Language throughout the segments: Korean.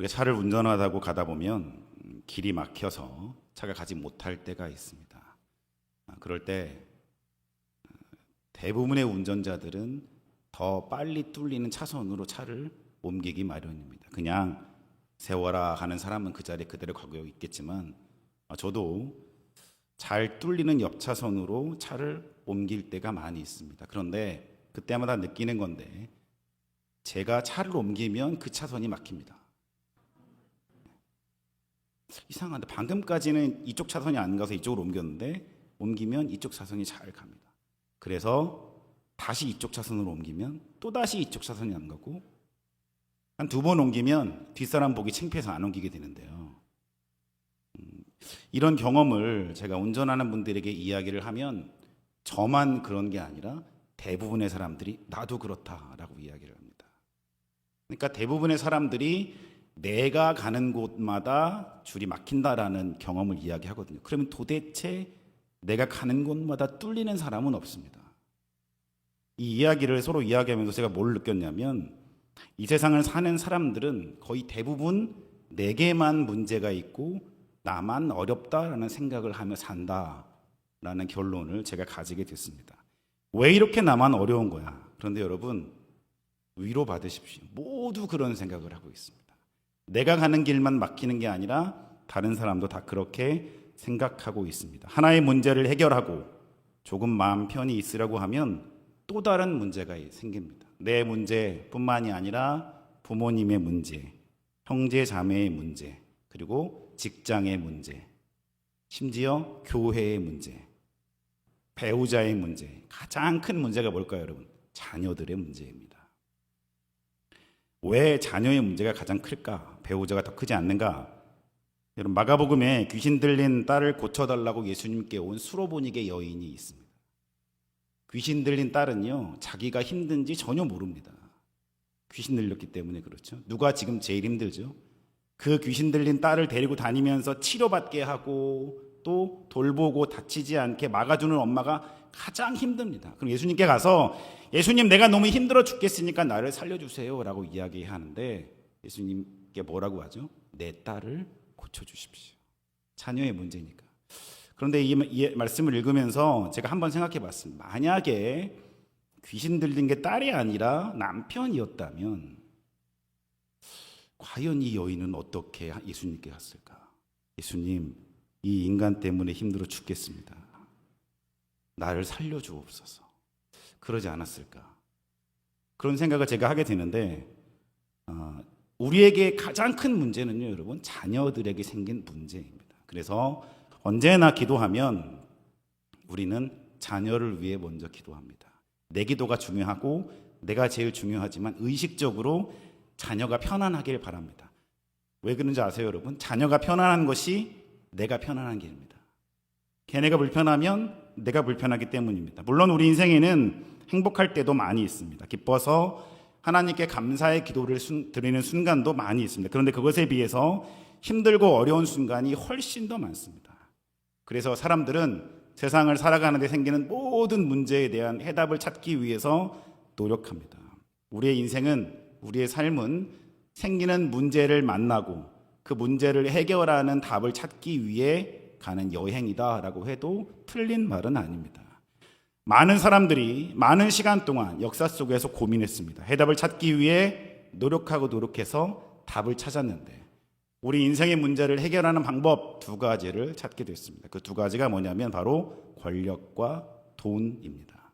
우리가 차를 운전하다고 가다 보면 길이 막혀서 차가 가지 못할 때가 있습니다. 그럴 때 대부분의 운전자들은 더 빨리 뚫리는 차선으로 차를 옮기기 마련입니다. 그냥 세워라 하는 사람은 그 자리에 그대로 가고 있겠지만 저도 잘 뚫리는 옆 차선으로 차를 옮길 때가 많이 있습니다. 그런데 그때마다 느끼는 건데 제가 차를 옮기면 그 차선이 막힙니다. 이상한데 방금까지는 이쪽 차선이 안 가서 이쪽으로 옮겼는데 옮기면 이쪽 차선이 잘 갑니다. 그래서 다시 이쪽 차선으로 옮기면 또다시 이쪽 차선이 안 가고 한 2번 옮기면 뒷사람 보기 창피해서 안 옮기게 되는데요. 이런 경험을 제가 운전하는 분들에게 이야기를 하면 저만 그런 게 아니라 대부분의 사람들이 나도 그렇다라고 이야기를 합니다. 그러니까 대부분의 사람들이 내가 가는 곳마다 줄이 막힌다라는 경험을 이야기하거든요. 그러면 도대체 내가 가는 곳마다 뚫리는 사람은 없습니다. 이 이야기를 서로 이야기하면서 제가 뭘 느꼈냐면 이 세상을 사는 사람들은 거의 대부분 내게만 문제가 있고 나만 어렵다라는 생각을 하며 산다라는 결론을 제가 가지게 됐습니다. 왜 이렇게 나만 어려운 거야? 그런데 여러분 위로 받으십시오. 모두 그런 생각을 하고 있습니다. 내가 가는 길만 막히는 게 아니라 다른 사람도 다 그렇게 생각하고 있습니다. 하나의 문제를 해결하고 조금 마음 편히 있으라고 하면 또 다른 문제가 생깁니다. 내 문제뿐만이 아니라 부모님의 문제, 형제 자매의 문제, 그리고 직장의 문제, 심지어 교회의 문제, 배우자의 문제. 가장 큰 문제가 뭘까요, 여러분? 자녀들의 문제입니다. 왜 자녀의 문제가 가장 클까? 배우자가 더 크지 않는가? 여러분, 마가복음에 귀신 들린 딸을 고쳐달라고 예수님께 온 수로보니게 여인이 있습니다. 귀신 들린 딸은요, 자기가 힘든지 전혀 모릅니다. 귀신 들렸기 때문에 그렇죠. 누가 지금 제일 힘들죠? 그 귀신 들린 딸을 데리고 다니면서 치료받게 하고 또 돌보고 다치지 않게 막아주는 엄마가 가장 힘듭니다. 그럼 예수님께 가서 예수님, 내가 너무 힘들어 죽겠으니까 나를 살려주세요 라고 이야기하는데 예수님께 뭐라고 하죠? 내 딸을 고쳐주십시오. 자녀의 문제니까. 그런데 이 말씀을 읽으면서 제가 한번 생각해 봤습니다. 만약에 귀신 들린 게 딸이 아니라 남편이었다면 과연 이 여인은 어떻게 예수님께 갔을까? 예수님, 이 인간 때문에 힘들어 죽겠습니다. 나를 살려주옵소서. 그러지 않았을까? 그런 생각을 제가 하게 되는데 우리에게 가장 큰 문제는요, 여러분, 자녀들에게 생긴 문제입니다. 그래서 언제나 기도하면 우리는 자녀를 위해 먼저 기도합니다. 내 기도가 중요하고 내가 제일 중요하지만 의식적으로 자녀가 편안하길 바랍니다. 왜 그런지 아세요, 여러분? 자녀가 편안한 것이 내가 편안한 길입니다. 걔네가 불편하면 내가 불편하기 때문입니다. 물론 우리 인생에는 행복할 때도 많이 있습니다. 기뻐서 하나님께 감사의 기도를 드리는 순간도 많이 있습니다. 그런데 그것에 비해서 힘들고 어려운 순간이 훨씬 더 많습니다. 그래서 사람들은 세상을 살아가는 데 생기는 모든 문제에 대한 해답을 찾기 위해서 노력합니다. 우리의 인생은, 우리의 삶은 생기는 문제를 만나고 그 문제를 해결하는 답을 찾기 위해 가는 여행이다라고 해도 틀린 말은 아닙니다. 많은 사람들이 많은 시간 동안 역사 속에서 고민했습니다. 해답을 찾기 위해 노력해서 답을 찾았는데 우리 인생의 문제를 해결하는 방법 2가지를 찾게 됐습니다. 그 2가지가 뭐냐면 바로 권력과 돈입니다.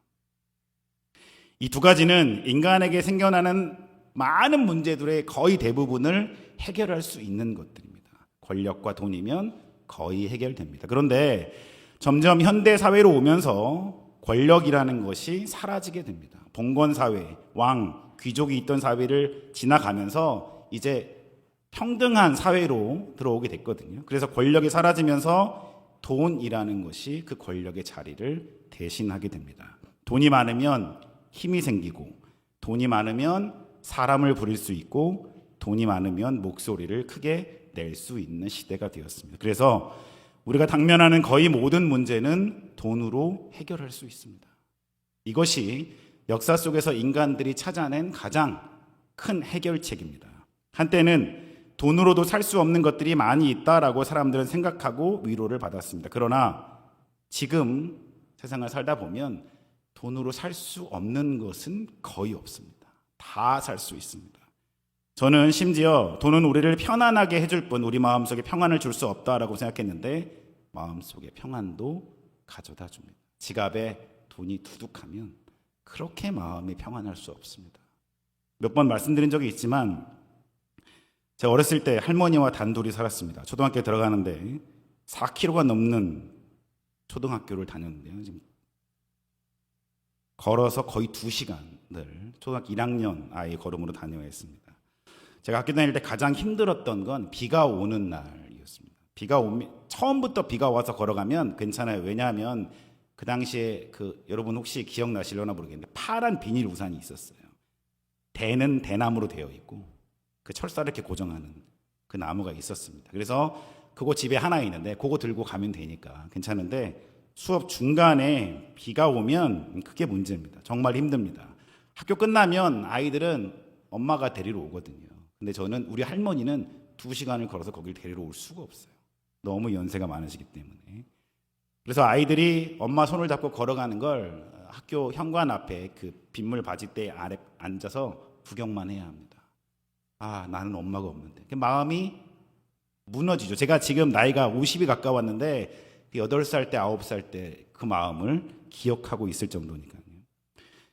이 2가지는 인간에게 생겨나는 많은 문제들의 거의 대부분을 해결할 수 있는 것들입니다. 권력과 돈이면 거의 해결됩니다. 그런데 점점 현대 사회로 오면서 권력이라는 것이 사라지게 됩니다. 봉건 사회, 왕, 귀족이 있던 사회를 지나가면서 이제 평등한 사회로 들어오게 됐거든요. 그래서 권력이 사라지면서 돈이라는 것이 그 권력의 자리를 대신하게 됩니다. 돈이 많으면 힘이 생기고, 돈이 많으면 사람을 부릴 수 있고, 돈이 많으면 목소리를 크게 낼 수 있는 시대가 되었습니다. 그래서 우리가 당면하는 거의 모든 문제는 돈으로 해결할 수 있습니다. 이것이 역사 속에서 인간들이 찾아낸 가장 큰 해결책입니다. 한때는 돈으로도 살 수 없는 것들이 많이 있다라고 사람들은 생각하고 위로를 받았습니다. 그러나 지금 세상을 살다 보면 돈으로 살 수 없는 것은 거의 없습니다. 다 살 수 있습니다. 저는 심지어 돈은 우리를 편안하게 해줄 뿐 우리 마음속에 평안을 줄 수 없다라고 생각했는데 마음속에 평안도 가져다 줍니다. 지갑에 돈이 두둑하면 그렇게 마음이 평안할 수 없습니다. 몇 번 말씀드린 적이 있지만 제가 어렸을 때 할머니와 단둘이 살았습니다. 초등학교에 들어가는데 4km가 넘는 초등학교를 다녔는데요. 지금 걸어서 거의 2시간을 초등학교 1학년 아이 걸음으로 다녀야 했습니다. 제가 학교 다닐 때 가장 힘들었던 건 비가 오는 날이었습니다. 비가 오면 처음부터 비가 와서 걸어가면 괜찮아요. 왜냐하면 그 당시에 여러분 혹시 기억나시려나 모르겠는데 파란 비닐 우산이 있었어요. 대는 대나무로 되어 있고 그 철사를 이렇게 고정하는 그 나무가 있었습니다. 그래서 그거 집에 하나 있는데 그거 들고 가면 되니까 괜찮은데 수업 중간에 비가 오면 그게 문제입니다. 정말 힘듭니다. 학교 끝나면 아이들은 엄마가 데리러 오거든요. 근데 우리 할머니는 2시간을 걸어서 거길 데리러 올 수가 없어요. 너무 연세가 많으시기 때문에. 그래서 아이들이 엄마 손을 잡고 걸어가는 걸 학교 현관 앞에 그 빗물 바지대 아래 앉아서 구경만 해야 합니다. 아, 나는 엄마가 없는데. 마음이 무너지죠. 제가 지금 나이가 50이 가까웠는데 8살 때, 9살 때 그 마음을 기억하고 있을 정도니까요.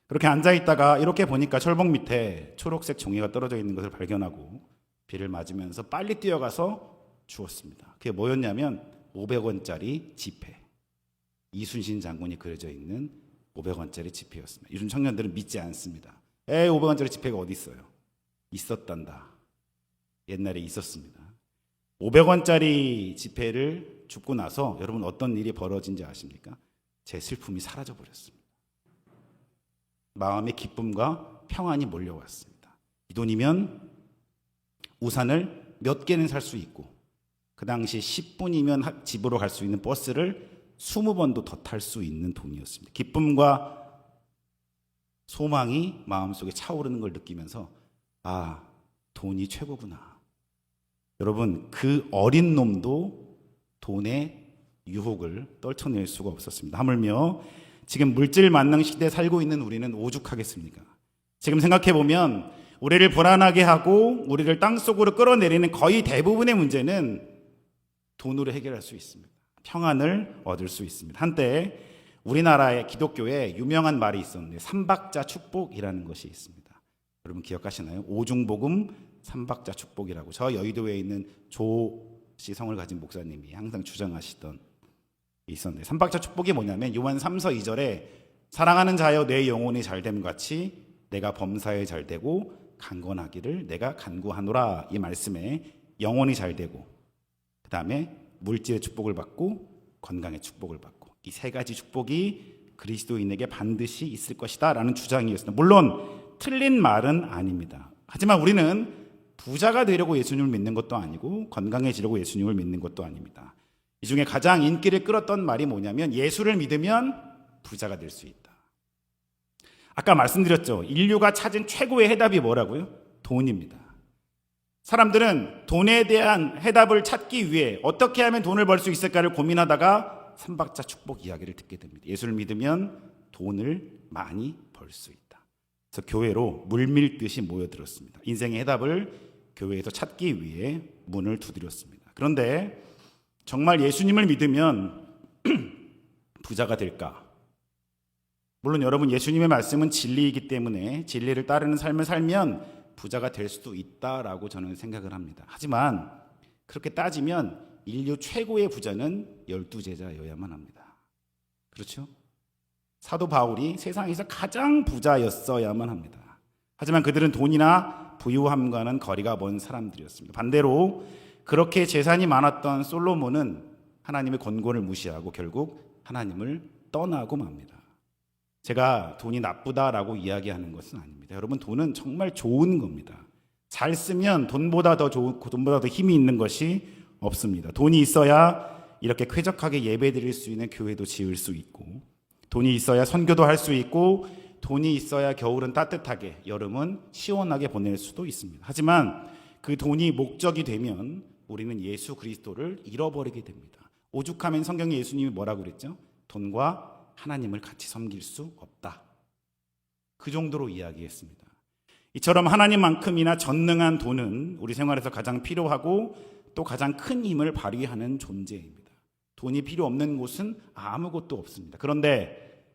그렇게 앉아있다가 이렇게 보니까 철봉 밑에 초록색 종이가 떨어져 있는 것을 발견하고 비를 맞으면서 빨리 뛰어가서 주웠습니다. 그게 뭐였냐면 500원짜리 지폐. 이순신 장군이 그려져 있는 500원짜리 지폐였습니다. 요즘 청년들은 믿지 않습니다. 500원짜리 지폐가 어디 있어요? 있었단다. 옛날에 있었습니다. 500원짜리 지폐를 줍고 나서 여러분 어떤 일이 벌어진지 아십니까? 제 슬픔이 사라져버렸습니다. 마음의 기쁨과 평안이 몰려왔습니다. 이 돈이면 우산을 몇 개는 살 수 있고 그 당시 10분이면 집으로 갈 수 있는 버스를 20번도 더 탈 수 있는 돈이었습니다. 기쁨과 소망이 마음속에 차오르는 걸 느끼면서 아, 돈이 최고구나. 여러분, 그 어린 놈도 돈의 유혹을 떨쳐낼 수가 없었습니다. 하물며 지금 물질 만능 시대에 살고 있는 우리는 오죽하겠습니까? 지금 생각해보면 우리를 불안하게 하고 우리를 땅속으로 끌어내리는 거의 대부분의 문제는 돈으로 해결할 수 있습니다. 평안을 얻을 수 있습니다. 한때 우리나라의 기독교에 유명한 말이 있었는데 삼박자 축복이라는 것이 있습니다. 여러분 기억하시나요? 오중복음 삼박자 축복이라고 저 여의도에 있는 조씨 성을 가진 목사님이 항상 주장하시던 있었는데 삼박자 축복이 뭐냐면 요한 3서 2절에 사랑하는 자여 내 영혼이 잘됨 같이 내가 범사에 잘되고 강건하기를 내가 간구하노라. 이 말씀에 영혼이 잘되고 그 다음에 물질의 축복을 받고 건강의 축복을 받고 이 세 가지 축복이 그리스도인에게 반드시 있을 것이다 라는 주장이었습니다. 물론 틀린 말은 아닙니다. 하지만 우리는 부자가 되려고 예수님을 믿는 것도 아니고 건강해지려고 예수님을 믿는 것도 아닙니다. 이 중에 가장 인기를 끌었던 말이 뭐냐면 예수를 믿으면 부자가 될 수 있다. 아까 말씀드렸죠. 인류가 찾은 최고의 해답이 뭐라고요? 돈입니다. 사람들은 돈에 대한 해답을 찾기 위해 어떻게 하면 돈을 벌 수 있을까를 고민하다가 삼박자 축복 이야기를 듣게 됩니다. 예수를 믿으면 돈을 많이 벌 수 있다. 그래서 교회로 물밀듯이 모여들었습니다. 인생의 해답을 교회에서 찾기 위해 문을 두드렸습니다. 그런데 정말 예수님을 믿으면 부자가 될까? 물론 여러분 예수님의 말씀은 진리이기 때문에 진리를 따르는 삶을 살면 부자가 될 수도 있다라고 저는 생각을 합니다. 하지만 그렇게 따지면 인류 최고의 부자는 12제자여야만 합니다. 그렇죠? 사도 바울이 세상에서 가장 부자였어야만 합니다. 하지만 그들은 돈이나 부유함과는 거리가 먼 사람들이었습니다. 반대로 그렇게 재산이 많았던 솔로몬은 하나님의 권고를 무시하고 결국 하나님을 떠나고 맙니다. 제가 돈이 나쁘다라고 이야기하는 것은 아닙니다. 여러분 돈은 정말 좋은 겁니다. 잘 쓰면 돈보다 더 좋고 돈보다 더 힘이 있는 것이 없습니다. 돈이 있어야 이렇게 쾌적하게 예배드릴 수 있는 교회도 지을 수 있고 돈이 있어야 선교도 할 수 있고 돈이 있어야 겨울은 따뜻하게 여름은 시원하게 보낼 수도 있습니다. 하지만 그 돈이 목적이 되면 우리는 예수 그리스도를 잃어버리게 됩니다. 오죽하면 성경에 예수님이 뭐라고 그랬죠? 돈과 하나님을 같이 섬길 수 없다. 그 정도로 이야기했습니다. 이처럼 하나님만큼이나 전능한 돈은 우리 생활에서 가장 필요하고 또 가장 큰 힘을 발휘하는 존재입니다. 돈이 필요 없는 곳은 아무것도 없습니다. 그런데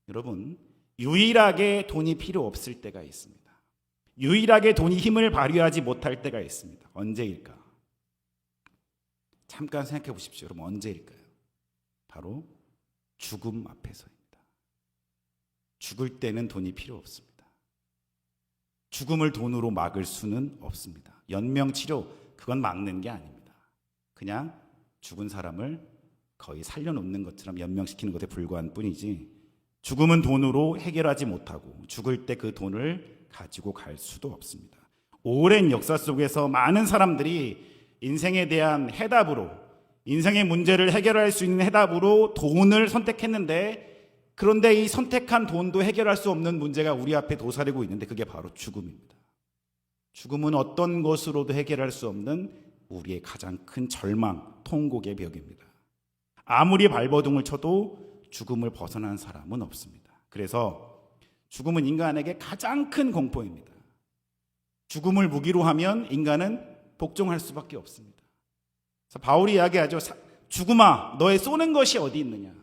여러분, 유일하게 돈이 필요 없을 때가 있습니다. 유일하게 돈이 힘을 발휘하지 못할 때가 있습니다. 언제일까? 잠깐 생각해 보십시오. 여러분, 언제일까요? 바로 죽음 앞에서입니다. 죽을 때는 돈이 필요 없습니다. 죽음을 돈으로 막을 수는 없습니다. 연명치료, 그건 막는 게 아닙니다. 그냥 죽은 사람을 거의 살려놓는 것처럼 연명시키는 것에 불과한 뿐이지, 죽음은 돈으로 해결하지 못하고 죽을 때 그 돈을 가지고 갈 수도 없습니다. 오랜 역사 속에서 많은 사람들이 인생에 대한 해답으로, 인생의 문제를 해결할 수 있는 해답으로 돈을 선택했는데, 그런데 이 선택한 돈도 해결할 수 없는 문제가 우리 앞에 도사리고 있는데, 그게 바로 죽음입니다. 죽음은 어떤 것으로도 해결할 수 없는 우리의 가장 큰 절망, 통곡의 벽입니다. 아무리 발버둥을 쳐도 죽음을 벗어난 사람은 없습니다. 그래서 죽음은 인간에게 가장 큰 공포입니다. 죽음을 무기로 하면 인간은 복종할 수밖에 없습니다. 그래서 바울이 이야기하죠. 죽음아, 너의 쏘는 것이 어디 있느냐.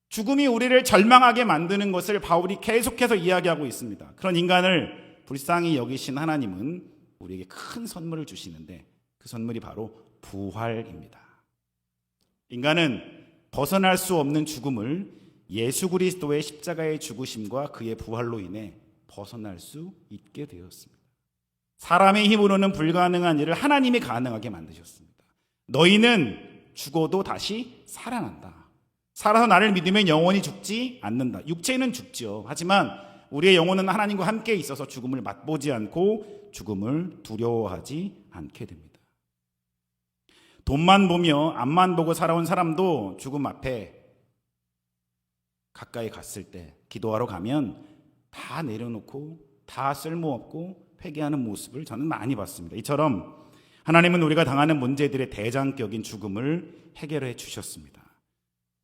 죽음이 우리를 절망하게 만드는 것을 바울이 계속해서 이야기하고 있습니다. 그런 인간을 불쌍히 여기신 하나님은 우리에게 큰 선물을 주시는데, 그 선물이 바로 부활입니다. 인간은 벗어날 수 없는 죽음을 예수 그리스도의 십자가의 죽으심과 그의 부활로 인해 벗어날 수 있게 되었습니다. 사람의 힘으로는 불가능한 일을 하나님이 가능하게 만드셨습니다. 너희는 죽어도 다시 살아난다. 살아서 나를 믿으면 영원히 죽지 않는다. 육체는 죽죠. 하지만 우리의 영혼은 하나님과 함께 있어서 죽음을 맛보지 않고 죽음을 두려워하지 않게 됩니다. 돈만 보며 앞만 보고 살아온 사람도 죽음 앞에 가까이 갔을 때, 기도하러 가면 다 내려놓고 다 쓸모없고 회개하는 모습을 저는 많이 봤습니다. 이처럼 하나님은 우리가 당하는 문제들의 대장격인 죽음을 해결해 주셨습니다.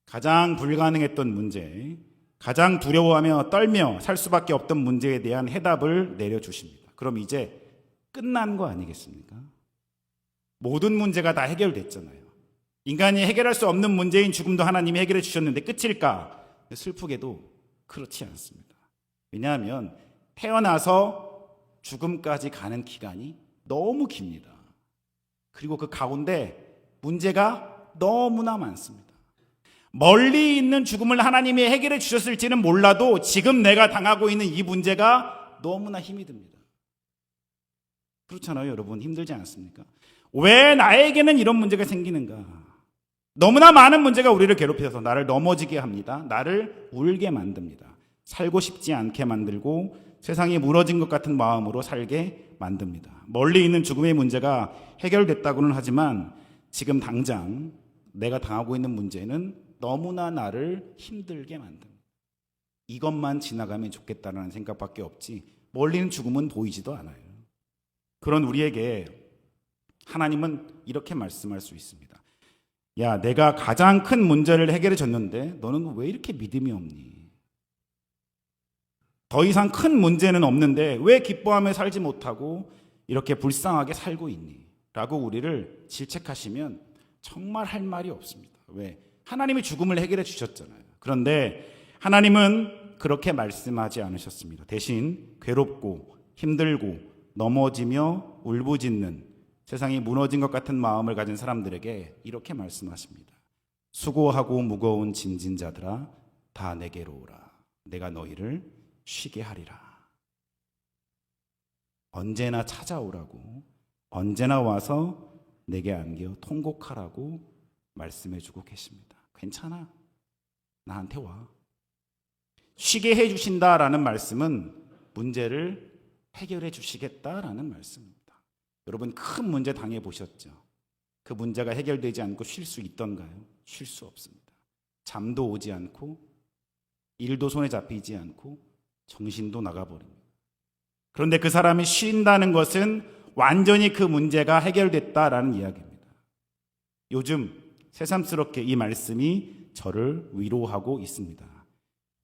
가장 불가능했던 문제, 가장 두려워하며 떨며 살 수밖에 없던 문제에 대한 해답을 내려주십니다. 그럼 이제 끝난 거 아니겠습니까? 모든 문제가 다 해결됐잖아요. 인간이 해결할 수 없는 문제인 죽음도 하나님이 해결해 주셨는데 끝일까? 슬프게도 그렇지 않습니다. 왜냐하면 태어나서 죽음까지 가는 기간이 너무 깁니다. 그리고 그 가운데 문제가 너무나 많습니다. 멀리 있는 죽음을 하나님이 해결해 주셨을지는 몰라도 지금 내가 당하고 있는 이 문제가 너무나 힘이 듭니다. 그렇잖아요, 여러분. 힘들지 않습니까? 왜 나에게는 이런 문제가 생기는가? 너무나 많은 문제가 우리를 괴롭혀서 나를 넘어지게 합니다. 나를 울게 만듭니다. 살고 싶지 않게 만들고 세상이 무너진 것 같은 마음으로 살게 만듭니다. 멀리 있는 죽음의 문제가 해결됐다고는 하지만 지금 당장 내가 당하고 있는 문제는 너무나 나를 힘들게 만듭니다. 이것만 지나가면 좋겠다는 생각밖에 없지 멀리 있는 죽음은 보이지도 않아요. 그런 우리에게 하나님은 이렇게 말씀할 수 있습니다. 야, 내가 가장 큰 문제를 해결해 줬는데 너는 왜 이렇게 믿음이 없니? 더 이상 큰 문제는 없는데 왜 기뻐하며 살지 못하고 이렇게 불쌍하게 살고 있니? 라고 우리를 질책하시면 정말 할 말이 없습니다. 왜? 하나님이 죽음을 해결해 주셨잖아요. 그런데 하나님은 그렇게 말씀하지 않으셨습니다. 대신 괴롭고 힘들고 넘어지며 울부짖는 세상이 무너진 것 같은 마음을 가진 사람들에게 이렇게 말씀하십니다. 수고하고 무거운 짐진 자들아 다 내게로 오라. 내가 너희를 쉬게 하리라. 언제나 찾아오라고, 언제나 와서 내게 안겨 통곡하라고 말씀해주고 계십니다. 괜찮아, 나한테 와. 쉬게 해주신다라는 말씀은 문제를 해결해 주시겠다라는 말씀입니다. 여러분, 큰 문제 당해보셨죠? 그 문제가 해결되지 않고 쉴 수 있던가요? 쉴 수 없습니다. 잠도 오지 않고 일도 손에 잡히지 않고 정신도 나가버립니다. 그런데 그 사람이 쉰다는 것은 완전히 그 문제가 해결됐다라는 이야기입니다. 요즘 새삼스럽게 이 말씀이 저를 위로하고 있습니다.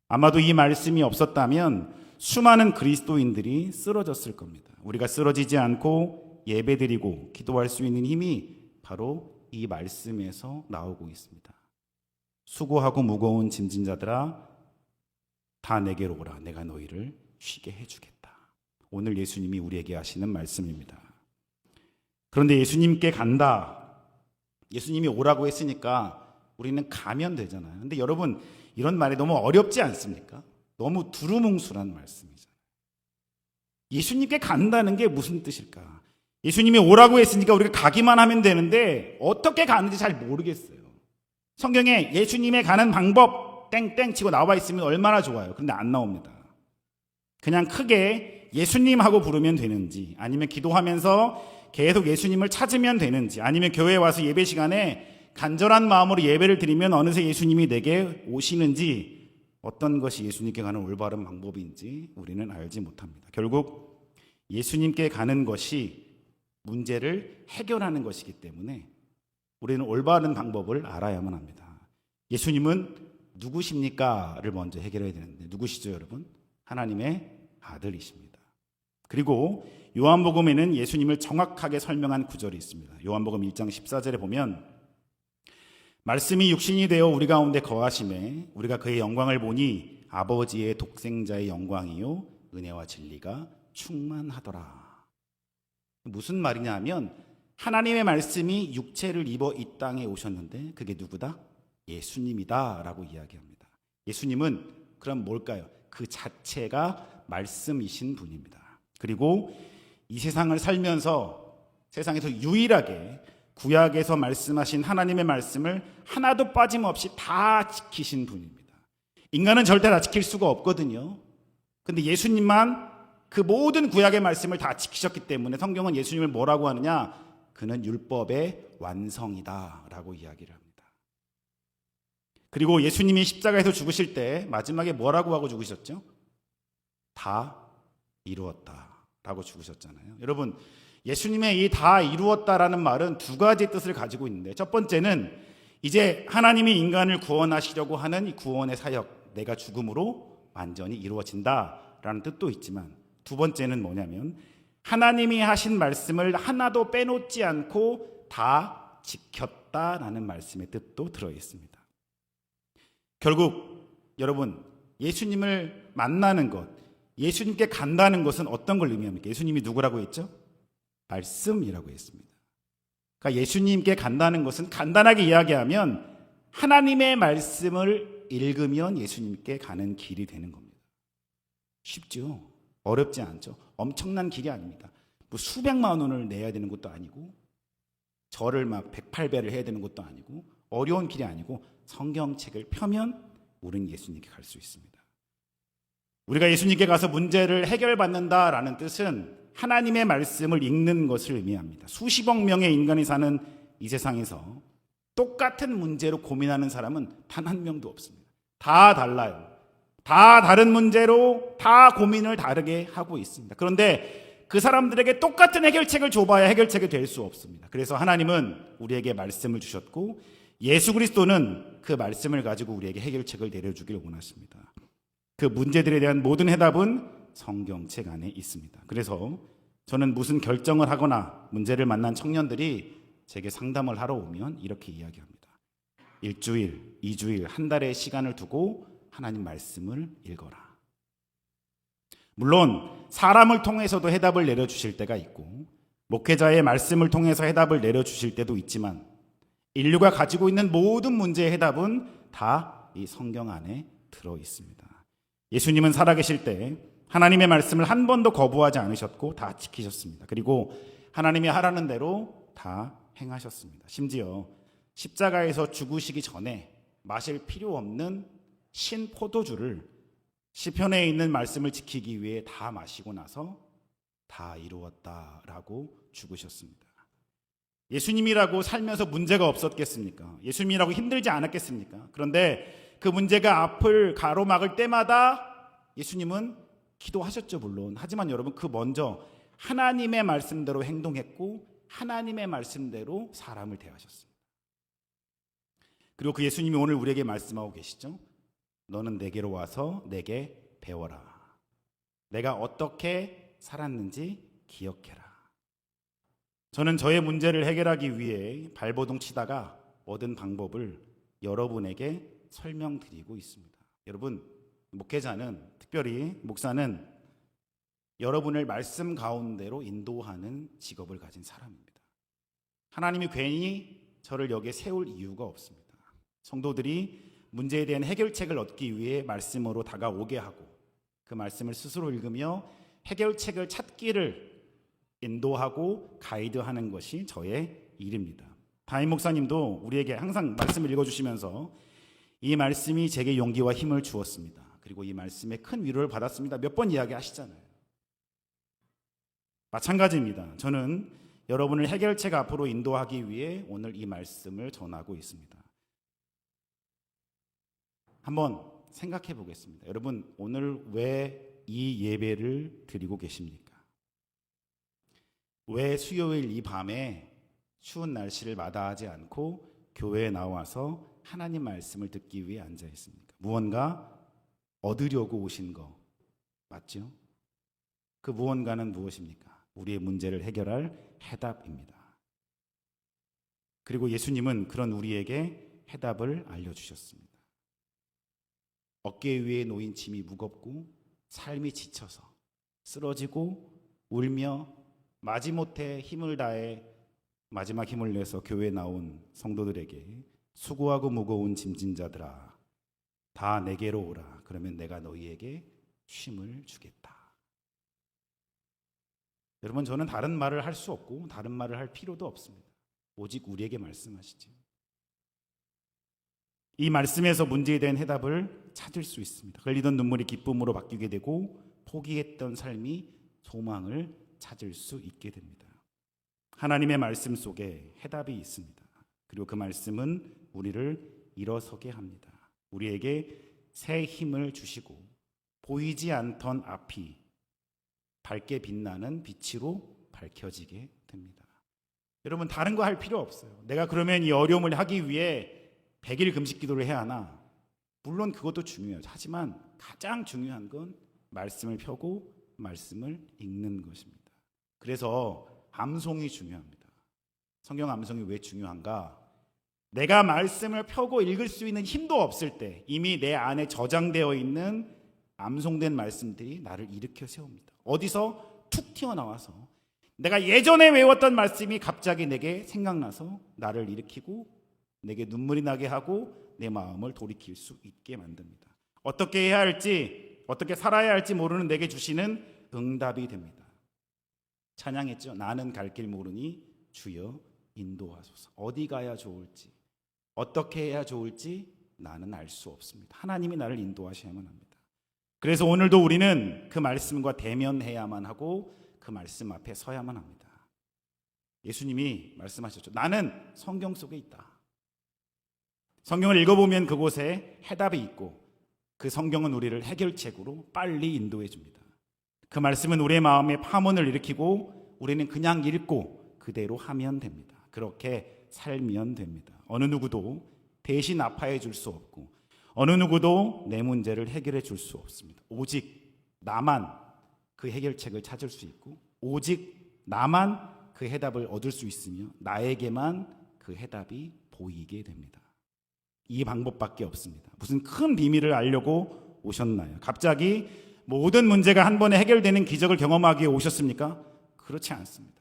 아마도 이 말씀이 없었다면 수많은 그리스도인들이 쓰러졌을 겁니다. 우리가 쓰러지지 않고 예배드리고 기도할 수 있는 힘이 바로 이 말씀에서 나오고 있습니다. 수고하고 무거운 짐진 자들아 다 내게로 오라. 내가 너희를 쉬게 해주겠다. 오늘 예수님이 우리에게 하시는 말씀입니다. 그런데 예수님께 간다. 예수님이 오라고 했으니까 우리는 가면 되잖아요. 근데 여러분 이런 말이 너무 어렵지 않습니까? 너무 두루뭉술한 말씀이잖아요. 예수님께 간다는 게 무슨 뜻일까? 예수님이 오라고 했으니까 우리가 가기만 하면 되는데 어떻게 가는지 잘 모르겠어요. 성경에 예수님의 가는 방법 땡땡 치고 나와 있으면 얼마나 좋아요. 그런데 안 나옵니다. 그냥 크게 예수님하고 부르면 되는지, 아니면 기도하면서 계속 예수님을 찾으면 되는지, 아니면 교회에 와서 예배 시간에 간절한 마음으로 예배를 드리면 어느새 예수님이 내게 오시는지, 어떤 것이 예수님께 가는 올바른 방법인지 우리는 알지 못합니다. 결국 예수님께 가는 것이 문제를 해결하는 것이기 때문에 우리는 올바른 방법을 알아야만 합니다. 예수님은 누구십니까?를 먼저 해결해야 되는데 누구시죠, 여러분? 하나님의 아들이십니다. 그리고 요한복음에는 예수님을 정확하게 설명한 구절이 있습니다. 요한복음 1장 14절에 보면 말씀이 육신이 되어 우리 가운데 거하심에 우리가 그의 영광을 보니 아버지의 독생자의 영광이요 은혜와 진리가 충만하더라. 무슨 말이냐 하면 하나님의 말씀이 육체를 입어 이 땅에 오셨는데 그게 누구다? 예수님이다 라고 이야기합니다. 예수님은 그럼 뭘까요? 그 자체가 말씀이신 분입니다. 그리고 이 세상을 살면서 세상에서 유일하게 구약에서 말씀하신 하나님의 말씀을 하나도 빠짐없이 다 지키신 분입니다. 인간은 절대 다 지킬 수가 없거든요. 근데 예수님만 그 모든 구약의 말씀을 다 지키셨기 때문에 성경은 예수님을 뭐라고 하느냐? 그는 율법의 완성이다 라고 이야기를 합니다. 그리고 예수님이 십자가에서 죽으실 때 마지막에 뭐라고 하고 죽으셨죠? 다 이루었다 라고 죽으셨잖아요. 여러분, 예수님의 이 다 이루었다라는 말은 두 가지 뜻을 가지고 있는데, 첫 번째는 이제 하나님이 인간을 구원하시려고 하는 이 구원의 사역, 내가 죽음으로 완전히 이루어진다라는 뜻도 있지만, 두 번째는 뭐냐면 하나님이 하신 말씀을 하나도 빼놓지 않고 다 지켰다라는 말씀의 뜻도 들어있습니다. 결국 여러분, 예수님을 만나는 것, 예수님께 간다는 것은 어떤 걸 의미합니까? 예수님이 누구라고 했죠? 말씀이라고 했습니다. 그러니까 예수님께 간다는 것은 간단하게 이야기하면 하나님의 말씀을 읽으면 예수님께 가는 길이 되는 겁니다. 쉽죠? 어렵지 않죠? 엄청난 길이 아닙니다. 뭐 수백만 원을 내야 되는 것도 아니고 절을 막 108배를 해야 되는 것도 아니고 어려운 길이 아니고 성경책을 펴면 우리는 예수님께 갈 수 있습니다. 우리가 예수님께 가서 문제를 해결받는다라는 뜻은 하나님의 말씀을 읽는 것을 의미합니다. 수십억 명의 인간이 사는 이 세상에서 똑같은 문제로 고민하는 사람은 단 한 명도 없습니다. 다 달라요. 다 다른 문제로 다 고민을 다르게 하고 있습니다. 그런데 그 사람들에게 똑같은 해결책을 줘봐야 해결책이 될 수 없습니다. 그래서 하나님은 우리에게 말씀을 주셨고 예수 그리스도는 그 말씀을 가지고 우리에게 해결책을 내려주길 원하십니다. 그 문제들에 대한 모든 해답은 성경책 안에 있습니다. 그래서 저는 무슨 결정을 하거나 문제를 만난 청년들이 제게 상담을 하러 오면 이렇게 이야기합니다. 일주일, 2주일, 한 달의 시간을 두고 하나님 말씀을 읽어라. 물론 사람을 통해서도 해답을 내려주실 때가 있고 목회자의 말씀을 통해서 해답을 내려주실 때도 있지만 인류가 가지고 있는 모든 문제의 해답은 다 이 성경 안에 들어 있습니다. 예수님은 살아계실 때 하나님의 말씀을 한 번도 거부하지 않으셨고 다 지키셨습니다. 그리고 하나님이 하라는 대로 다 행하셨습니다. 심지어 십자가에서 죽으시기 전에 마실 필요 없는 신 포도주를 시편에 있는 말씀을 지키기 위해 다 마시고 나서 다 이루었다라고 죽으셨습니다. 예수님이라고 살면서 문제가 없었겠습니까? 예수님이라고 힘들지 않았겠습니까? 그런데 그 문제가 앞을 가로막을 때마다 예수님은 기도하셨죠, 물론. 하지만 여러분, 그 먼저 하나님의 말씀대로 행동했고 하나님의 말씀대로 사람을 대하셨습니다. 그리고 그 예수님이 오늘 우리에게 말씀하고 계시죠. 너는 내게로 와서 내게 배워라. 내가 어떻게 살았는지 기억해라. 저는 저의 문제를 해결하기 위해 발버둥 치다가 얻은 방법을 여러분에게 설명드리고 있습니다. 여러분, 목회자는, 특별히 목사는 여러분을 말씀 가운데로 인도하는 직업을 가진 사람입니다. 하나님이 괜히 저를 여기에 세울 이유가 없습니다. 성도들이 문제에 대한 해결책을 얻기 위해 말씀으로 다가오게 하고 그 말씀을 스스로 읽으며 해결책을 찾기를 인도하고 가이드하는 것이 저의 일입니다. 담임 목사님도 우리에게 항상 말씀을 읽어주시면서 이 말씀이 제게 용기와 힘을 주었습니다. 그리고 이 말씀에 큰 위로를 받았습니다. 몇 번 이야기하시잖아요. 마찬가지입니다. 저는 여러분을 해결책 앞으로 인도하기 위해 오늘 이 말씀을 전하고 있습니다. 한번 생각해 보겠습니다. 여러분, 오늘 왜 이 예배를 드리고 계십니까? 왜 수요일 이 밤에 추운 날씨를 마다하지 않고 교회에 나와서 하나님 말씀을 듣기 위해 앉아 있습니까? 무언가 얻으려고 오신 거 맞죠? 그 무언가는 무엇입니까? 우리의 문제를 해결할 해답입니다. 그리고 예수님은 그런 우리에게 해답을 알려주셨습니다. 어깨 위에 놓인 짐이 무겁고 삶이 지쳐서 쓰러지고 울며 마지못해 힘을 다해 마지막 힘을 내서 교회에 나온 성도들에게 수고하고 무거운 짐진 자들아 다 내게로 오라. 그러면 내가 너희에게 쉼을 주겠다. 여러분, 저는 다른 말을 할 수 없고 다른 말을 할 필요도 없습니다. 오직 우리에게 말씀하시죠. 이 말씀에서 문제에 대한 해답을 찾을 수 있습니다. 흘리던 눈물이 기쁨으로 바뀌게 되고 포기했던 삶이 소망을 찾을 수 있게 됩니다. 하나님의 말씀 속에 해답이 있습니다. 그리고 그 말씀은 우리를 일어서게 합니다. 우리에게 새 힘을 주시고 보이지 않던 앞이 밝게 빛나는 빛으로 밝혀지게 됩니다. 여러분, 다른 거 할 필요 없어요. 내가 그러면 이 어려움을 하기 위해 100일 금식 기도를 해야 하나? 물론 그것도 중요해요. 하지만 가장 중요한 건 말씀을 펴고 말씀을 읽는 것입니다. 그래서 암송이 중요합니다. 성경 암송이 왜 중요한가? 내가 말씀을 펴고 읽을 수 있는 힘도 없을 때 이미 내 안에 저장되어 있는 암송된 말씀들이 나를 일으켜 세웁니다. 어디서 툭 튀어나와서 내가 예전에 외웠던 말씀이 갑자기 내게 생각나서 나를 일으키고 내게 눈물이 나게 하고 내 마음을 돌이킬 수 있게 만듭니다. 어떻게 해야 할지, 어떻게 살아야 할지 모르는 내게 주시는 응답이 됩니다. 찬양했죠. 나는 갈 길 모르니 주여 인도하소서. 어디 가야 좋을지, 어떻게 해야 좋을지 나는 알 수 없습니다. 하나님이 나를 인도하셔야만 합니다. 그래서 오늘도 우리는 그 말씀과 대면해야만 하고 그 말씀 앞에 서야만 합니다. 예수님이 말씀하셨죠. 나는 성경 속에 있다. 성경을 읽어보면 그곳에 해답이 있고 그 성경은 우리를 해결책으로 빨리 인도해 줍니다. 그 말씀은 우리의 마음에 파문을 일으키고 우리는 그냥 읽고 그대로 하면 됩니다. 그렇게 살면 됩니다. 어느 누구도 대신 아파해 줄 수 없고 어느 누구도 내 문제를 해결해 줄 수 없습니다. 오직 나만 그 해결책을 찾을 수 있고 오직 나만 그 해답을 얻을 수 있으며 나에게만 그 해답이 보이게 됩니다. 이 방법밖에 없습니다. 무슨 큰 비밀을 알려고 오셨나요? 갑자기 모든 문제가 한 번에 해결되는 기적을 경험하기 위해 오셨습니까? 그렇지 않습니다.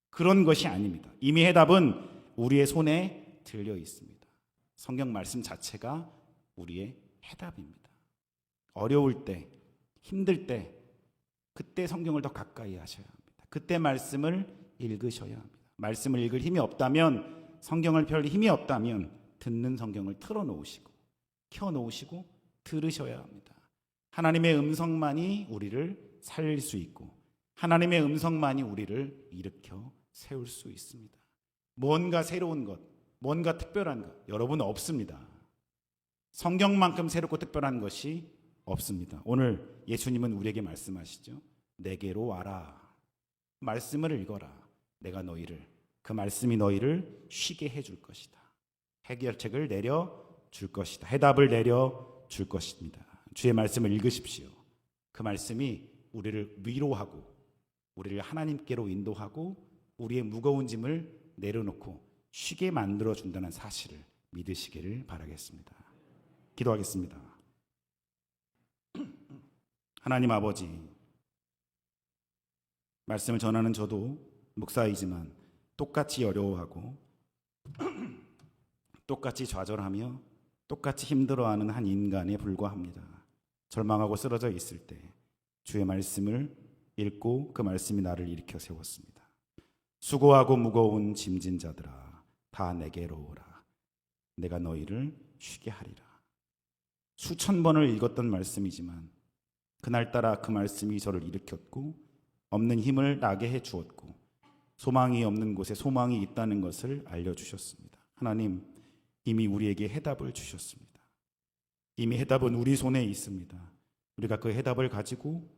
그런 것이 아닙니다. 이미 해답은 우리의 손에 들려 있습니다. 성경 말씀 자체가 우리의 해답입니다. 어려울 때, 힘들 때, 그때 성경을 더 가까이 하셔야 합니다. 그때 말씀을 읽으셔야 합니다. 말씀을 읽을 힘이 없다면, 성경을 펼 힘이 없다면 듣는 성경을 틀어놓으시고 켜놓으시고 들으셔야 합니다. 하나님의 음성만이 우리를 살릴 수 있고 하나님의 음성만이 우리를 일으켜 세울 수 있습니다. 뭔가 새로운 것, 뭔가 특별한 것, 여러분 없습니다. 성경만큼 새롭고 특별한 것이 없습니다. 오늘 예수님은 우리에게 말씀하시죠. 내게로 와라. 말씀을 읽어라. 내가 그 말씀이 너희를 쉬게 해줄 것이다. 해결책을 내려줄 것이다. 해답을 내려줄 것입니다. 주의 말씀을 읽으십시오. 그 말씀이 우리를 위로하고 우리를 하나님께로 인도하고 우리의 무거운 짐을 내려놓고 쉬게 만들어준다는 사실을 믿으시기를 바라겠습니다. 기도하겠습니다. 하나님 아버지, 말씀을 전하는 저도 목사이지만 똑같이 어려워하고 똑같이 좌절하며 똑같이 힘들어하는 한 인간에 불과합니다. 절망하고 쓰러져 있을 때 주의 말씀을 읽고 그 말씀이 나를 일으켜 세웠습니다. 수고하고 무거운 짐진 자들아, 다 내게로 오라. 내가 너희를 쉬게 하리라. 수천 번을 읽었던 말씀이지만 그날따라 그 말씀이 저를 일으켰고 없는 힘을 나게 해주었고 소망이 없는 곳에 소망이 있다는 것을 알려주셨습니다. 하나님, 이미 우리에게 해답을 주셨습니다. 이미 해답은 우리 손에 있습니다. 우리가 그 해답을 가지고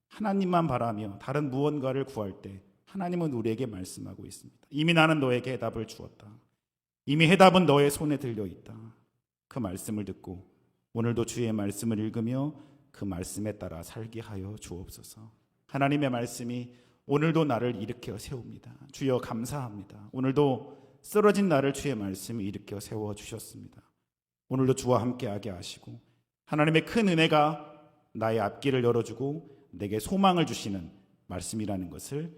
하나님만 바라며 다른 무언가를 구할 때 하나님은 우리에게 말씀하고 있습니다. 이미 나는 너에게 해답을 주었다. 이미 해답은 너의 손에 들려있다. 그 말씀을 듣고 오늘도 주의 말씀을 읽으며 그 말씀에 따라 살게 하여 주옵소서. 하나님의 말씀이 오늘도 나를 일으켜 세웁니다. 주여 감사합니다. 오늘도 쓰러진 나를 주의 말씀이 일으켜 세워주셨습니다. 오늘도 주와 함께하게 하시고 하나님의 큰 은혜가 나의 앞길을 열어주고 내게 소망을 주시는 말씀이라는 것을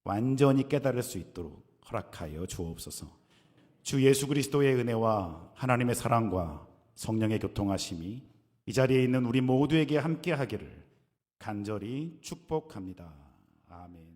완전히 깨달을 수 있도록 허락하여 주옵소서. 주 예수 그리스도의 은혜와 하나님의 사랑과 성령의 교통하심이 이 자리에 있는 우리 모두에게 함께하기를 간절히 축복합니다. 아멘.